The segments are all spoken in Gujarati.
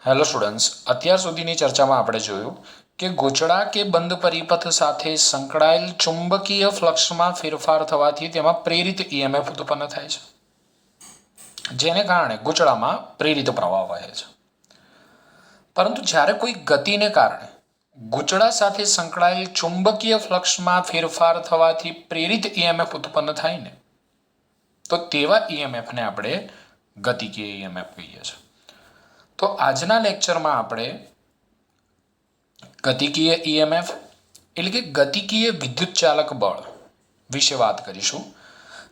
હેલો સ્ટુડન્ટ્સ, અત્યાર સુધીની ચર્ચામાં આપણે જોયું કે ગૂંચળા કે બંધ પરિપથ સાથે સંકળાયેલ ચુંબકીય ફ્લક્સમાં ફેરફાર થવાથી તેમાં પ્રેરિત ઈએમએફ ઉત્પન્ન થાય છે, જેને કારણે ગૂંચળામાં પ્રેરિત પ્રવાહ વહે છે. પરંતુ જ્યારે કોઈ ગતિને કારણે ગૂંચળા સાથે સંકળાયેલ ચુંબકીય ફ્લક્સમાં ફેરફાર થવાથી પ્રેરિત ઈએમએફ ઉત્પન્ન થાય ને, તો તેવા ઈએમએફને આપણે ગતિકીય ઈએમએફ કહીએ છીએ. તો આજના લેક્ચરમાં આપણે ગતિકીય ઈએમએફ એટલે કે ગતિકીય વિદ્યુત ચાલક બળ વિશે વાત કરીશું,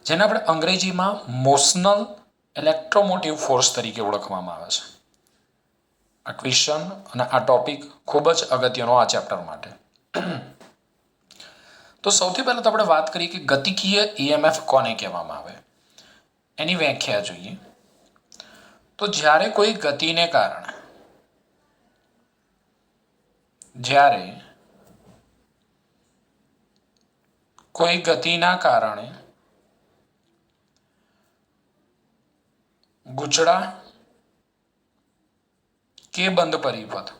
જેને આપણે અંગ્રેજીમાં મોશનલ ઇલેક્ટ્રોમોટિવ ફોર્સ તરીકે ઓળખવામાં આવે છે. આ ક્વેશ્ચન અને આ ટોપિક ખૂબ જ અગત્યનો આ ચેપ્ટર માટે. તો સૌથી પહેલાં તો આપણે વાત કરીએ કે ગતિકીય ઈએમએફ કોને કહેવામાં આવે, એની વ્યાખ્યા જોઈએ. તો જ્યારે કોઈ ગતિને કારણે ગૂંચળા કે બંધ પરિપથ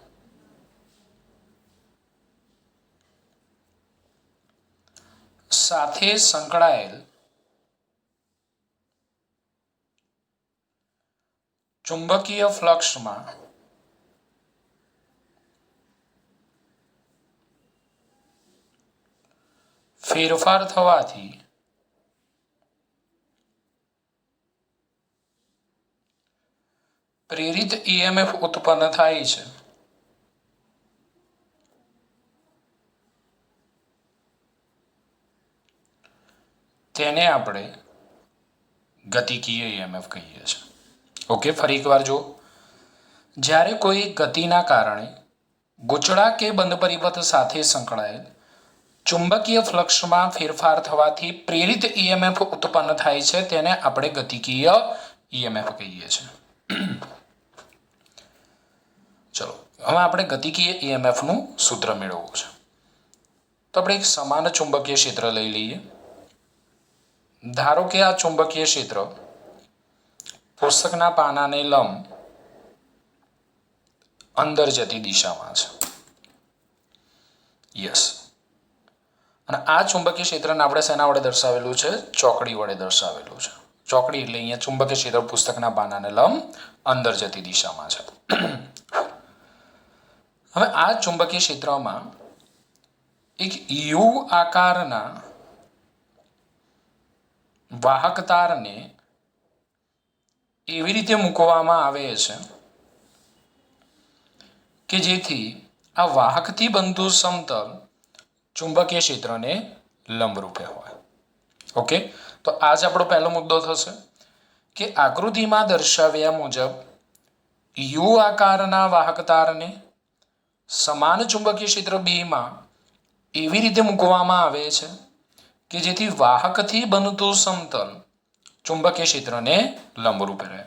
સાથે સંકળાયેલ ચુંબકીય ફ્લક્સમાં ફેરફાર થવાથી પ્રેરિત ઈએમએફ ઉત્પન્ન થાય છે, તેને આપણે ગતિકીય ઈએમએફ કહીએ છીએ. ઓકે, ફરી એકવાર જો, જ્યારે કોઈ ગતિના કારણે ગૂંચળા કે બંધ પરિપથ સાથે સંકળાયેલ ચુંબકીય ફ્લક્સમાં ફેરફાર થવાથી પ્રેરિત ઈએમએફ ઉત્પન્ન થાય છે, તેને આપણે ગતિકીય ઈએમએફ કહીએ છીએ. ચલો, હવે આપણે ગતિકીય ઈએમએફનું સૂત્ર મેળવવું છે. તો આપણે એક સમાન ચુંબકીય ક્ષેત્ર લઈ લઈએ. ધારો કે આ ચુંબકીય ક્ષેત્ર પુસ્તકના પાનાને લંબ અંદર જતી દિશામાં છે. યસ. અને આ ચુંબકીય ક્ષેત્રને આપણે શેના વડે દર્શાવેલું છે? ચોકડી વડે દર્શાવેલું છે. ચોકડી એટલે અહીંયા ચુંબકીય ક્ષેત્ર પુસ્તકના પાનાને લંબ અંદર જતી દિશામાં છે. હવે આ ચુંબકીય ક્ષેત્રમાં એક યુ આકારના વાહક તારને એવી રીતે મૂકવામાં આવે છે કે જેથી આ વાહકથી બનતું સમતલ ચુંબકીય ક્ષેત્રને લંબરૂપે હોય. ઓકે, તો આ જ આપણો પહેલો મુદ્દો થશે કે આકૃતિમાં દર્શાવ્યા મુજબ યુ આકારના વાહક તારને સમાન ચુંબકીય ક્ષેત્ર બેમાં એવી રીતે મૂકવામાં આવે છે કે જેથી વાહકથી બનતું સમતલ ચુંબકીય ક્ષેત્રને લંબરૂપે રહે.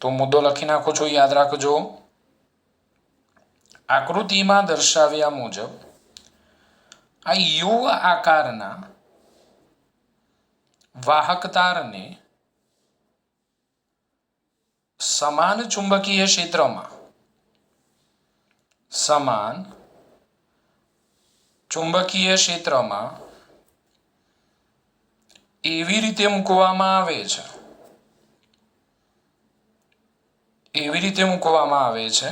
તો મુદ્દો લખી નાખો છો, યાદ રાખજો. આકૃતિમાં દર્શાવ્યા મુજબ આ યુ આકારના વાહક તારને સમાન ચુંબકીય ક્ષેત્રમાં એવી રીતે મૂકવામાં આવે છે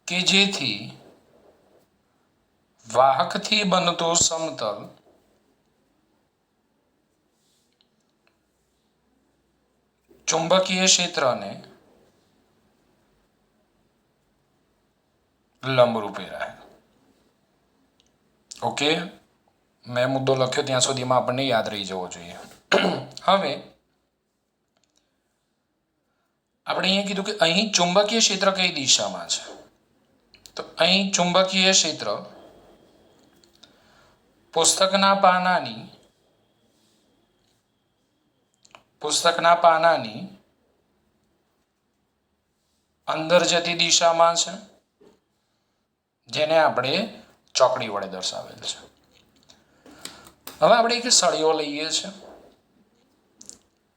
કે જેથી વાહકથી બનતું સમતલ ચુંબકીય ક્ષેત્રને લંબરૂપે રહે. ઓકે, મેં મુદ્દો લખ્યો ત્યાં સુધીમાં આપણને યાદ રહી જવો જોઈએ. હવે આપણે અહીંયા કીધું કે અહીં ચુંબકીય ક્ષેત્ર કઈ દિશામાં છે? તો અહીં ચુંબકીય ક્ષેત્ર પુસ્તકના પાનાની અંદર જતી દિશામાં છે, જેને આપણે ચોકડી વડે દર્શાવેલ છે. હવે આપણે એક સળિયો લઈએ છીએ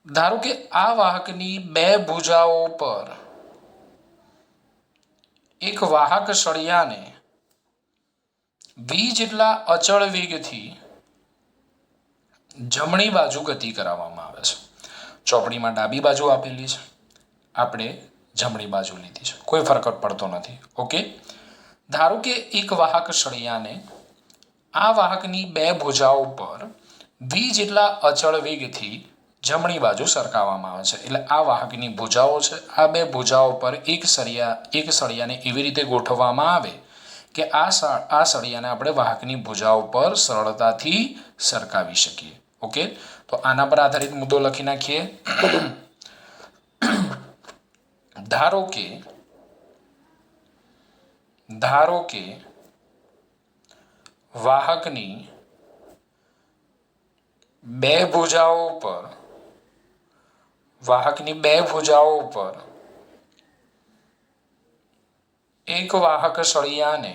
ધારો કે આ વાહકની બે ભુજાઓ પર એક વાહક સળિયાને v જેટલા અચળ વેગથી જમણી બાજુ ગતિ કરાવવામાં આવે છે. ચોપડીમાં ડાબી બાજુ આપેલી છે, આપણે જમણી બાજુ લીધી છે, કોઈ ફરક પડતો નથી. ઓકે, ધારો કે એક વાહક સળિયાને આ વાહકની બે ભુજાઓ પર v જેટલા અચળ વેગથી જમણી બાજુ સરકાવવામાં આવે છે. એટલે આ વાહકની ભુજાઓ છે, આ બે ભુજાઓ પર એક સળિયાને એવી રીતે ગોઠવવામાં આવે કે આ સળિયાને આપણે વાહકની ભુજાઓ પર સરળતાથી સરકાવી શકીએ. ઓકે, તો આના પર આધારિત મુદ્દો લખી નાખીએ. ધારો કે વાહકની બે ભુજાઓ પર એક વાહક સળિયાને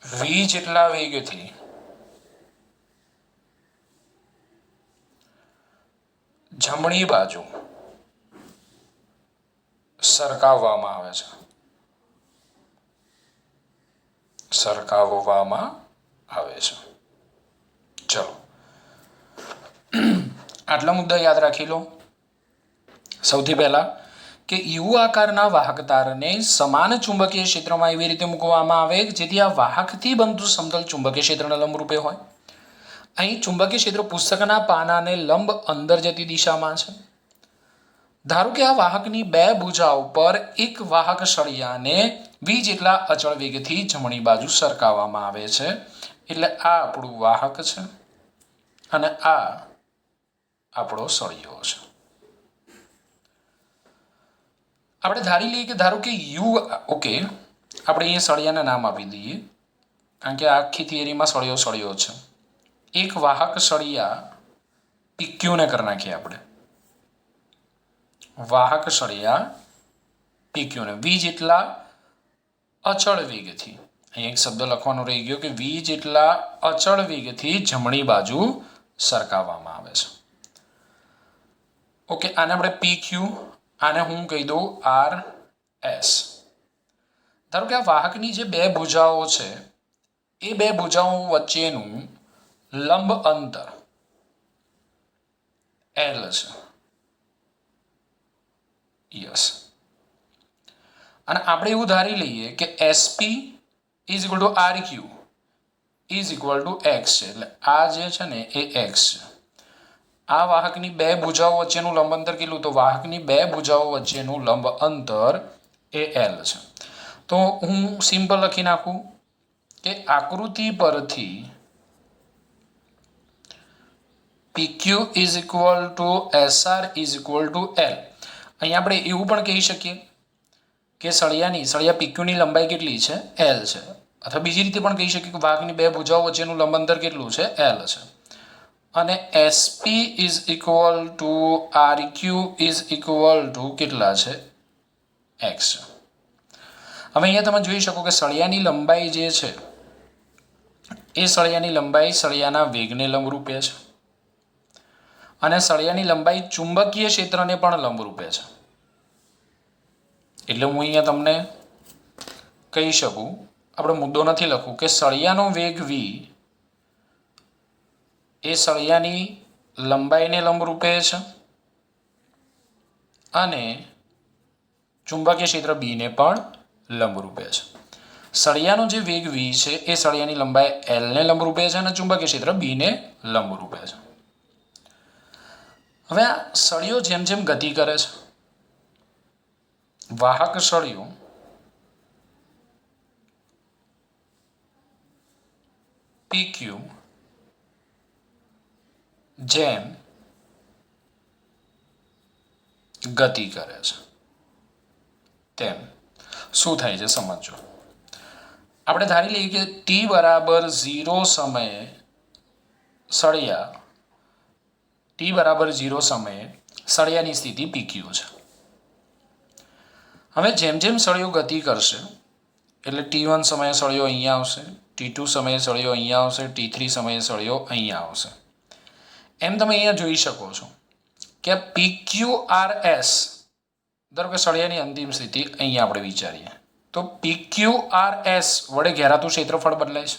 v જેટલા વેગથી જમણી બાજુ સરકાવવામાં આવે છે. ચલો, આટલા મુદ્દા યાદ રાખી લો. સૌથી પહેલા કે યુ આકારના વાહક તારને સમાન ચુંબકીય ક્ષેત્રમાં એવી રીતે મૂકવામાં આવે જેથી આ વાહકથી બનતું સમતલ ચુંબકીય ક્ષેત્રના લંબરૂપે હોય. અહીં ચુંબકીય ક્ષેત્ર પુસ્તકના પાનાને લંબ અંદર જતી દિશામાં છે. ધારો કે આ વાહકની બે ભુજાઓ પર એક વાહક સળિયાને v જેટલા અચળ વેગથી જમણી બાજુ સરકાવવામાં આવે છે. એટલે આ આપણું વાહક છે અને આ આપણો સળિયો છે. આપણે ધારી લઈએ કે ધારો કે યુ, ઓકે, આપણે અહીંયા સળિયાના નામ આપી દઈએ કારણ કે આખી થિયરીમાં સળિયો છે. એક વાહક સળિયા PQ ને કરી નાખીએ આપણે. વાહક સળિયા PQ ને v જેટલા અચળ વેગથી, અહીં એક શબ્દ લખવાનો રહી ગયો કે v જેટલા અચળ વેગથી જમણી બાજુ સરકાવવામાં આવે છે. ઓકે, આને આપણે PQ, આને હું કહી દઉં RS. ધારો કે આ વાહકની જે બે ભુજાઓ છે એ બે ભુજાઓ વચ્ચેનું લંબ અંતર L છે. યસ, અને આપણે એવું ધારી લઈએ કે SP is equal two RQ is equal two x છે. એટલે આ જે છે ને એ x છે. આ વાહકની બે ભુજાઓ વચ્ચેનું લંબ અંતર કેટલું? તો વાહકની બે ભુજાઓ વચ્ચેનું લંબ અંતર એ L છે. તો હું સિમ્પલ લખી નાખું કે આકૃતિ પરથી PQ is equal two SR is equal two L. અહીં આપણે એવું પણ કહી શકીએ કે સળિયા PQ ની લંબાઈ કેટલી છે? L છે. અથવા બીજી રીતે પણ કહી શકીએ કે વાહકની બે ભુજાઓ વચ્ચેનું લંબ અંતર કેટલું છે? L છે. અને SP is equal two RQ is equal two કેટલા છે? x છે. હવે અહીંયા તમે જોઈ શકો કે સળિયાની લંબાઈ જે છે એ સળિયાની લંબાઈ સળિયાના વેગને લંબરૂપે છે અને સળિયાની લંબાઈ ચુંબકીય ક્ષેત્રને પણ લંબરૂપે છે. એટલે હું અહીંયા તમને કહી શકું, આપણે મુદ્દો નથી લખવું કે સળિયાનો વેગ v એ સળિયાની લંબાઈને લંબરૂપે છે અને ચુંબકીય ક્ષેત્ર b ને પણ લંબરૂપે છે. સળિયાનો જે વેગ v છે એ સળિયાની લંબાઈ L ને લંબરૂપે છે અને ચુંબકીય ક્ષેત્ર b ને લંબરૂપે છે. હવે આ સળિયો જેમ જેમ ગતિ કરે છે, વાહક સળિયો PQ જેમ ગતિ કરે છે તેમ શું થાય છે સમજો. આપણે ધારી લઈએ કે t બરાબર 0 સમયે સળિયાની સ્થિતિ PQ છે. હવે જેમ જેમ સળિયો ગતિ કરશે એટલે T1 સમયે સળિયો અહીંયા આવશે, T2 સમયે સળિયો અહીંયા આવશે, T3 સમયે સળિયો અહીંયા આવશે. એમ તમે અહીંયા જોઈ શકો છો કે PQRS, ધારો કે સળિયાની અંતિમ સ્થિતિ અહીંયા આપણે વિચારીએ તો PQRS વડે ઘેરાતું ક્ષેત્રફળ બદલાય છે.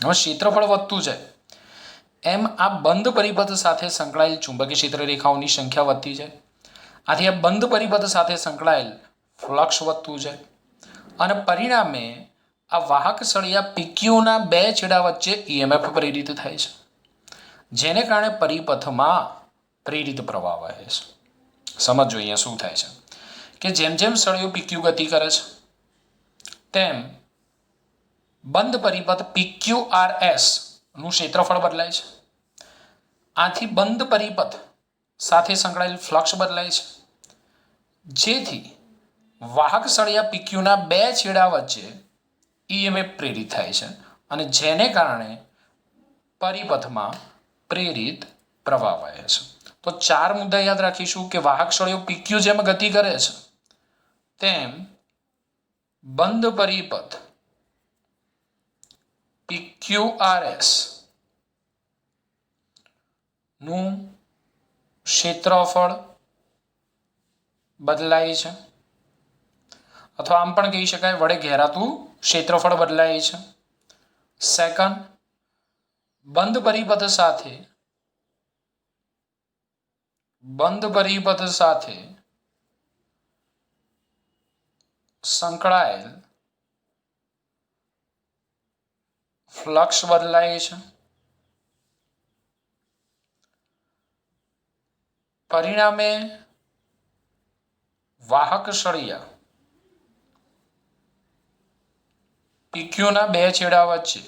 હવે ક્ષેત્રફળ વધતું જાય એમ આ બંધ પરિપથ સાથે સંકળાયેલ ચુંબકીય ક્ષેત્ર રેખાઓની સંખ્યા વધતી જાય. આથી આ બંધ પરિપથ સાથે સંકળાયેલ ફ્લક્સ વધતું જાય અને પરિણામે આ વાહક સળિયા PQના બે છેડા વચ્ચે EMF પ્રેરિત થાય છે, જેને કારણે પરિપથમાં પ્રેરિત પ્રવાહ વહે છે. સમજો અહીંયા શું થાય છે કે જેમ જેમ સળિયો PQ ગતિ કરે છે તેમ બંધ પરિપથ PQRS નું ક્ષેત્રફળ બદલાય છે. આથી બંધ પરિપથ સાથે સંકળાયેલ ફ્લક્સ બદલાય છે, જેથી વાહક સળિયા PQના બે છેડા વચ્ચે EMF પ્રેરિત થાય છે અને જેને કારણે પરિપથમાં પ્રેરિત પ્રવાહ વહે છે. તો ચાર મુદ્દા યાદ રાખીશું કે વાહક સળિયો PQ જેમ ગતિ કરે છે તેમ બંધ પરિપથ PQRS નું ક્ષેત્રફળ બદલાય છે, અથવા આમ પણ કહી શકાય વડે ઘેરાતું ક્ષેત્રફળ બદલાય છે. સેકન્ડ, બંધ પરિપથ સાથે સંકળાયેલ ફ્લક્સ બદલાય છે. પરિણામે વાહક સળિયા PQના બે છેડા વચ્ચે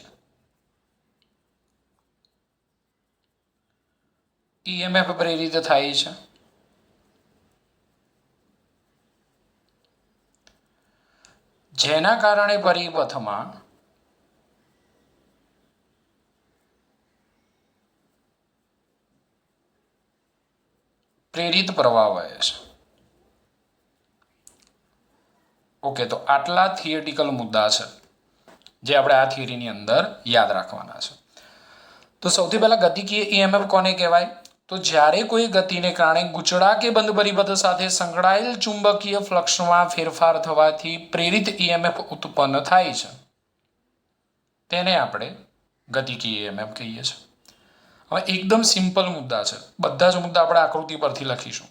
EMF પ્રેરિત થાય છે, જેના કારણે પરિપથમાં પ્રેરિત પ્રવાહ વહે છે. ઓકે, તો આટલા થિયરિટિકલ મુદ્દા છે જે આપણે આ થિયરીની અંદર યાદ રાખવાના છે. તો સૌથી પહેલા ગતિકીય EMF કોને કહેવાય? તો જ્યારે કોઈ ગતિને કારણે ગૂંચળા કે બંધ પરિપથ સાથે સંકળાયેલ ચુંબકીય ફ્લક્સમાં ફેરફાર થવાથી પ્રેરિત EMF ઉત્પન્ન થાય છે તેને આપણે ગતિકીય EMF કહીએ છીએ. હવે એકદમ સિમ્પલ મુદ્દા છે, બધા જ મુદ્દા આપણે આકૃતિ પરથી લખીશું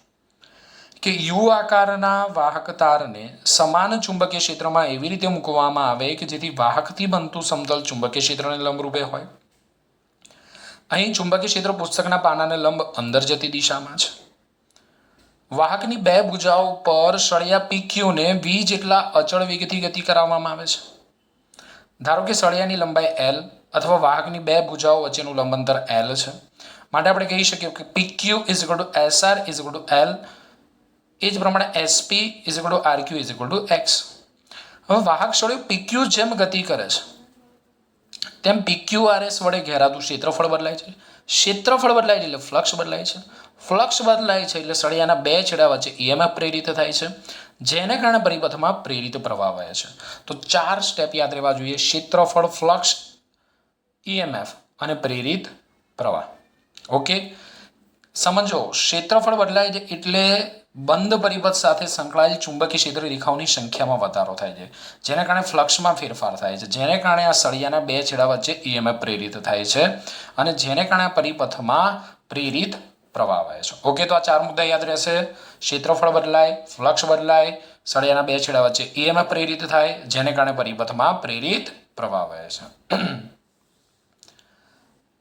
કે યુ આકારના વાહક તારને સમાન ચુંબકીય ક્ષેત્રમાં એવી રીતે મૂકવામાં આવે કે જેથી વાહકથી બનતું સમતલ ચુંબકીય ક્ષેત્રને લંબરૂપે હોય. અહીં ચુંબકીય ક્ષેત્ર પુસ્તકના પાનાને લંબ અંદર જતી દિશામાં છે. વાહકની બે ભુજાઓ પર સળિયા PQને V જેટલા અચળ વેગથી ગતિ કરાવવામાં આવે છે. ધારો કે સળિયાની લંબાઈ L અથવા વાહકની બે ભુજાઓ વચ્ચેનું લંબાંતર L છે, માટે આપણે કહી શકીએ કે PQ SR L. એ જ પ્રમાણે SP RQ X. હવે વાહક સળિયો PQ જેમ ગતિ કરે છે તેમ PQRS વડે ઘેરાતું ક્ષેત્રફળ બદલાય છે. ક્ષેત્રફળ બદલાય છે એટલે ફ્લક્સ બદલાય છે. ફ્લક્સ બદલાય છે એટલે સળિયાના બે છેડા વચ્ચે EMF પ્રેરિત થાય છે, જેને કારણે પરિપથમાં પ્રેરિત પ્રવાહ વહે છે. તો ચાર સ્ટેપ યાદ રહેવા જોઈએ: ક્ષેત્રફળ, ફ્લક્સ, EMF અને પ્રેરિત પ્રવાહ. ઓકે, સમજો ક્ષેત્રફળ બદલાય છે એટલે બંધ પરિપથ સાથે સંકળાયેલ ચુંબકીય ક્ષેત્ર રેખાઓની સંખ્યામાં વધારો થાય છે, જેને કારણે ફ્લક્સમાં ફેરફાર થાય છે, જેને કારણે આ સળિયાના બે છેડા વચ્ચે EMF પ્રેરિત થાય છે અને જેને કારણે પરિપથમાં પ્રેરિત પ્રવાહ વહે છે. ઓકે, તો આ ચાર મુદ્દા યાદ રહેશે: ક્ષેત્રફળ બદલાય, ફ્લક્સ બદલાય, સળિયાના બે છેડા વચ્ચે EMF પ્રેરિત થાય, જેને કારણે પરિપથમાં પ્રેરિત પ્રવાહ વહે છે.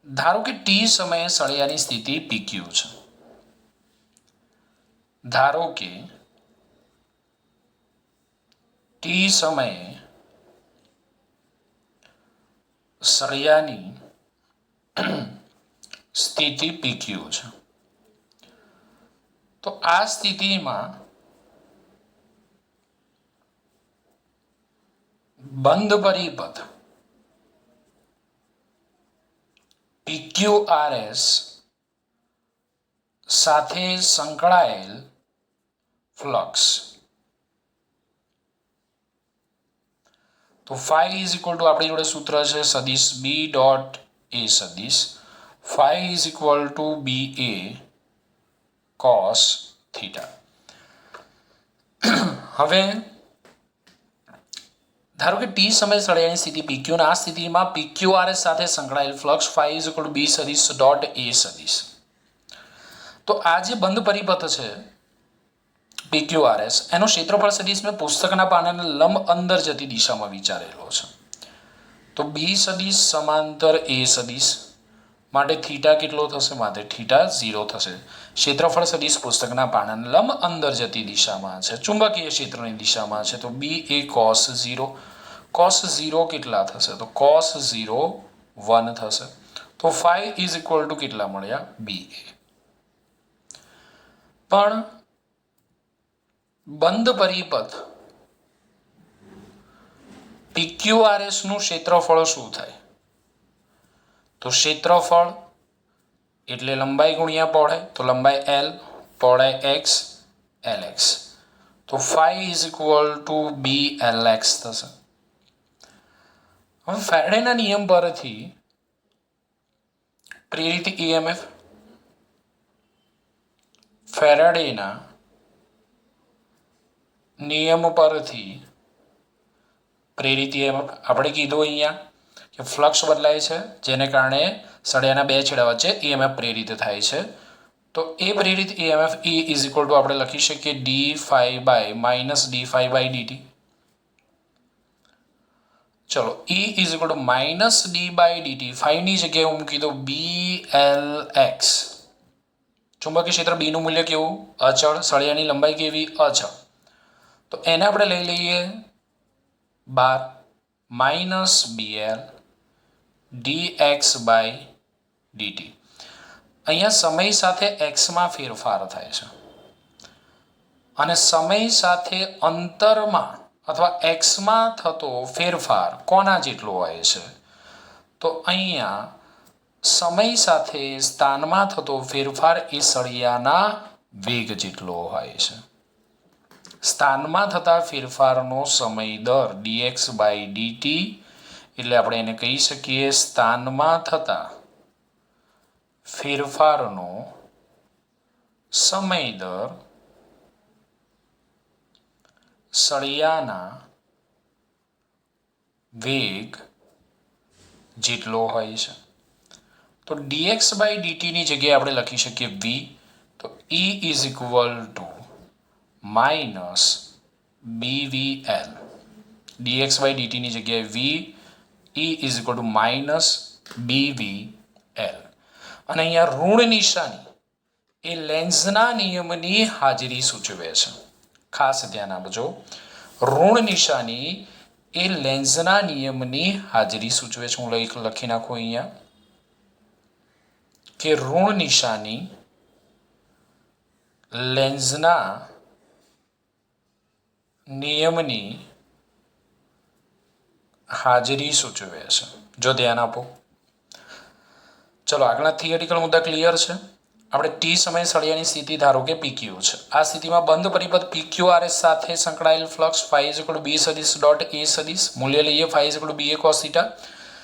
ધારો કે T સમયે સળિયાની સ્થિતિ PQ છે. ધારો કે T સમયે સળિયાની સ્થિતિ PQ છે. તો આ સ્થિતિમાં બંધ પરિપથ PQRS સાથે સંકળાયેલ ફ્લક્સ, તો phi ઇઝ ઇક્વલ ટુ આપણી જોડે સૂત્ર છે સદિશ B ડોટ A સદિશ phi is equal to BA cos theta. હવે ધારો કે ટી સમય સળિયાની સ્થિતિ PQ અને આ સ્થિતિમાં PQRS સાથે સંકળાયેલ flux phi is equal to B સદિશ ડોટ A સદિશ. તો આ જે બંધ પરિપથ છે PQRS એનો ક્ષેત્રફળ સદિશ મેં પુસ્તકના પાનાને લંબ અંદર જતી દિશામાં વિચારેલો છે. તો B સદિશ સમાંતર A સદિશ માટે થીટા કેટલો થશે? માટે થીટા 0 થશે. ક્ષેત્રફળ સદિશ પુસ્તકના પાનાને લંબ અંદર જતી દિશામાં છે, ચુંબકીય ક્ષેત્રની દિશામાં છે. તો B એ cos 0. cos 0 કેટલા થશે? તો cos 0 1 થશે. તો phi is equal to કેટલા મળ્યા? BA. પણ બંધ પરિપથ PQRS નું ક્ષેત્રફળ શું થાય? તો ક્ષેત્રફળ એટલે લંબાઈ ગુણ્યા પહોળાઈ. તો લંબાઈ L, પહોળાઈ x, Lx. તો phi is equal to BLx થશે. હવે ફેરાડેના નિયમ પરથી પ્રેરિત EMF, ફેરાડેના નિયમ પરથી પ્રેરિત EMF આપણે કીધું અહીંયા કે ફ્લક્સ બદલાય છે જેને કારણે સળિયાના બે છેડા વચ્ચે EMF પ્રેરિત થાય છે. તો એ પ્રેરિત EMF E is equal to આપણે લખી શકીએ d phi by minus d phi by dt. ચલો E is equal to minus d by dt. ફાઈની જગ્યાએ હું મૂકી દઉં BLx. ચુંબકીય ક્ષેત્ર B નું મૂલ્ય કેવું? અચળ. સળિયાની લંબાઈ કેવી? અચળ. તો એને આપણે લઈ લઈએ 12 minus BL dx by dt. અહીંયા સમય સાથે એક્સમાં ફેરફાર થાય છે અને સમય સાથે અંતરમાં અથવા એક્સમાં થતો ફેરફાર કોના જેટલો હોય છે? તો અહીંયા સમય સાથે સ્થાનમાં થતો ફેરફાર એ સળિયાના વેગ જેટલો હોય છે. સ્થાનમાં થતા ફેરફારનો સમય દર dx બાય dt એટલે આપણે એને કહી શકીએ સ્થાનમાં થતા ફેરફારનો સમય દર સળિયાના વેગ જેટલો હોય છે. તો dx બાય dt ની જગ્યાએ આપણે લખી શકીએ v. તો E is equal to minus BVL. dx by dt ની જગ્યાએ v, E is equal to minus BVL. અને અહીંયા ઋણ નિશાની એ લેન્ઝના નિયમની હાજરી સૂચવે છે. ખાસ ધ્યાન આપજો, ઋણ નિશાની એ લેન્ઝના નિયમની હાજરી સૂચવે છે. હું લખી નાખું અહીંયા કે ઋણ નિશાની લેન્ઝના નિયમની હાજરી સૂચવે છે. જો ધ્યાન આપો. ચલો આગળના થિયરિકલ મુદ્દા ક્લિયર છે. આપણે ટી સમય સળિયાની સ્થિતિ ધારો કે PQ છે. આ સ્થિતિમાં બંધ પરિપથ PQRS સાથે સંકળાયેલ flux phi is equal to B સદિશ ડોટ A સદિશ. મૂલ્ય લઈએ phi is equal to BA cos theta.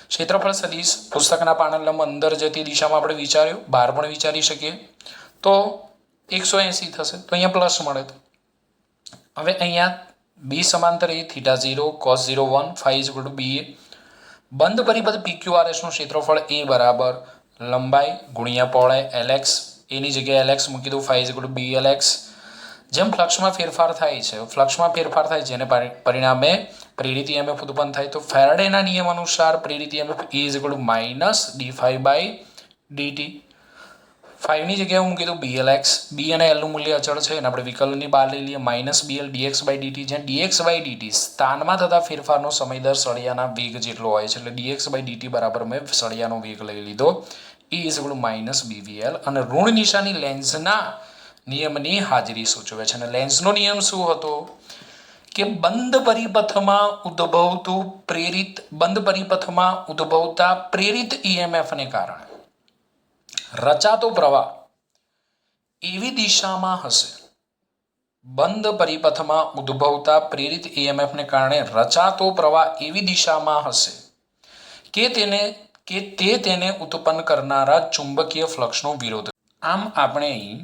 ક્ષેત્રફળ સદિશ પુસ્તકના પાના લંબ અંદર જતી દિશામાં આપણે વિચાર્યું, બહાર પણ વિચારી શકીએ. તો 180 થશે. તો અહીંયા પ્લસ મળે. હવે અહીંયા B સમાંતર A, theta 0, cos 0 1, phi is equal to BA. બંધ પરિપથ PQRS નું ક્ષેત્રફળ A બરાબર લંબાઈ ગુણ્યા પહોળાઈ Lx. એની જગ્યાએ Lx મૂકી દઉં. phi is equal to BLx. જેમ ફ્લક્સમાં ફેરફાર થાય છે, ફ્લક્સમાં ફેરફાર થાય જેને પરિણામે પ્રેરિત EMF ઉત્પન્ન થાય. તો ફેરાડેના નિયમ અનુસાર પ્રેરિત EMF E is equal to minus d phi by dt. ફાઈવની જગ્યાએ હું મૂકી દઉં BLx. B અને L નું મૂલ્ય અચળ છે અને આપણે વિકલનની બહાર લઈ લઈએ minus BL dx by dt. જ્યાં dx બાય dt સ્થાનમાં થતા ફેરફારનો સમય દર સળિયાના વેગ જેટલો હોય છે. એટલે dx બાય dt બરાબર મેં સળિયાનો વેગ લઈ લીધો. E is equal to minus BVL. અને ઋણ નિશાની લેન્ઝના નિયમની હાજરી સૂચવે છે. અને લેન્ઝનો નિયમ શું હતો કે બંધ પરિપથમાં ઉદ્ભવતા પ્રેરિત EMF ને કારણે રચાતો પ્રવાહ એવી દિશામાં હશે. બંધ પરિપથમાં ઉદ્ભવતા પ્રેરિત EMF ને કારણે રચાતો પ્રવાહ એવી દિશામાં હશે કે તેને કે તે તેને ઉત્પન્ન કરનારા ચુંબકીય ફ્લક્સનો વિરોધ. આમ આપણે અહીં